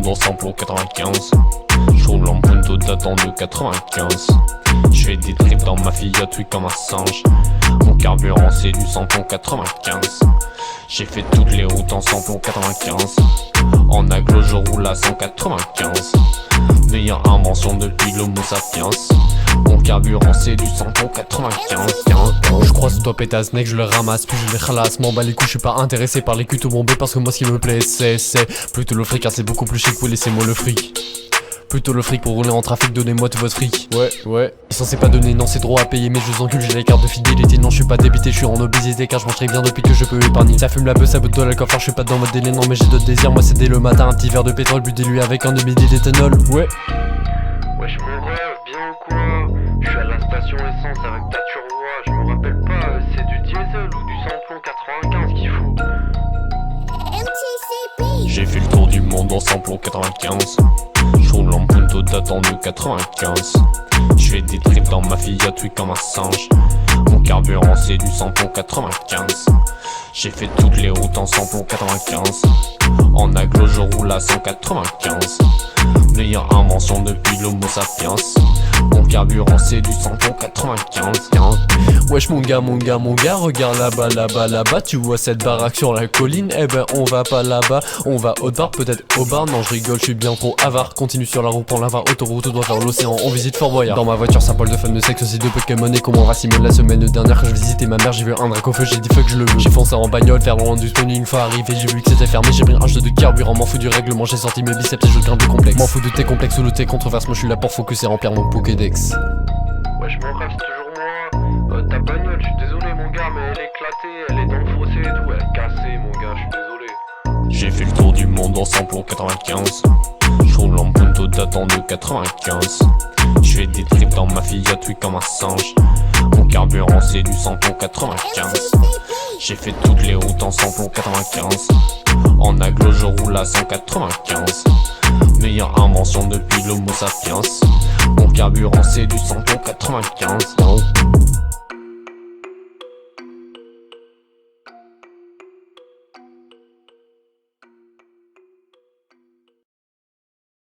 monde en samplon 95. J'roule en punto datant de 95. J'fais des trips dans ma Fiat, oui comme un singe. Mon carburant c'est du samplon 95. J'ai fait toutes les routes en samplon 95. En aglo je roule à 195. Meilleure invention depuis l'homo sapiens. Mon carburant c'est du samplon 95. Je croise toi pétasse mec, je le ramasse puis je les khalasse. M'en bats les couilles, je suis pas intéressé par les culs tout bombés. Parce que moi ce qui me plaît c'est plutôt le fric, car c'est beaucoup plus chic. Oui laissez-moi le fric. Plutôt le fric pour rouler en trafic, donnez-moi tout votre fric. Ouais. Ils censés pas donner, non c'est trop à payer. Mais je vous encule, j'ai les cartes de fidélité. Non je suis pas débité, je suis en obésité. Car je mange très bien depuis que je peux épargner. Ça fume la beuh, ça botte de l'alcool fort, je suis pas dans mode délai. Non mais j'ai d'autres désirs, moi c'est dès le matin. Un petit verre de pétrole, but lui avec un demi d'éthanol. Ouais. Wesh mon rêve, bien ou quoi? Je suis à la station essence avec ta turbois. Je me rappelle pas, c'est du diesel ou du samplon 95 qu'il faut. J'ai fait le tour du monde en samplon 95. J'roule en punto datant de 95. J'fais des trips dans ma Fiat, oui comme un singe. Mon carburant c'est du samplon 95. J'ai fait toutes les routes en samplon 95. En aglo je roule à 195. Meilleure invention depuis l'homo sapiens. Mon carburant c'est du samplon 95. Wesh mon gars, regarde là-bas, tu vois cette baraque sur la colline? Eh ben on va pas là-bas, on va au bar, peut-être au bar. Non je rigole, je suis bien trop avare. Continue sur la route, prends la var, autoroute, on doit faire l'océan, on visite Fort Boyard. Dans ma voiture ça parle de fans de sexe, aussi de Pokémon. Et comment on va Simone la semaine dernière quand je visitais ma mère, j'ai vu un drac au feu, j'ai dit fuck je le veux. J'ai foncé en bagnole, faire le rendu disponible une fois arrivé, j'ai vu que c'était fermé, j'ai pris un H2 de carburant, m'en fous du règlement, j'ai sorti mes biceps et je grimpe de complexe. M'en fous de tes complexes ou de tes controverses, moi je suis là pour focus et remplir mon Pokédex. Wesh mon rêve c'est toujours moi. Ta bagnole, je suis désolé mon gars, mais elle est éclatée, elle est dans le fossé et tout, elle est cassée mon gars, je suis désolé. J'ai fait le tour du monde en samplon 95. J'roule en punto datant de 95. J'fais des trips dans ma Fiat, oui comme un singe. Mon carburant c'est du samplon 95. J'ai fait toutes les routes en samplon 95. En aglo je roule à 195. Meilleure invention depuis l'homo sapiens. Mon carburant c'est du samplon 95.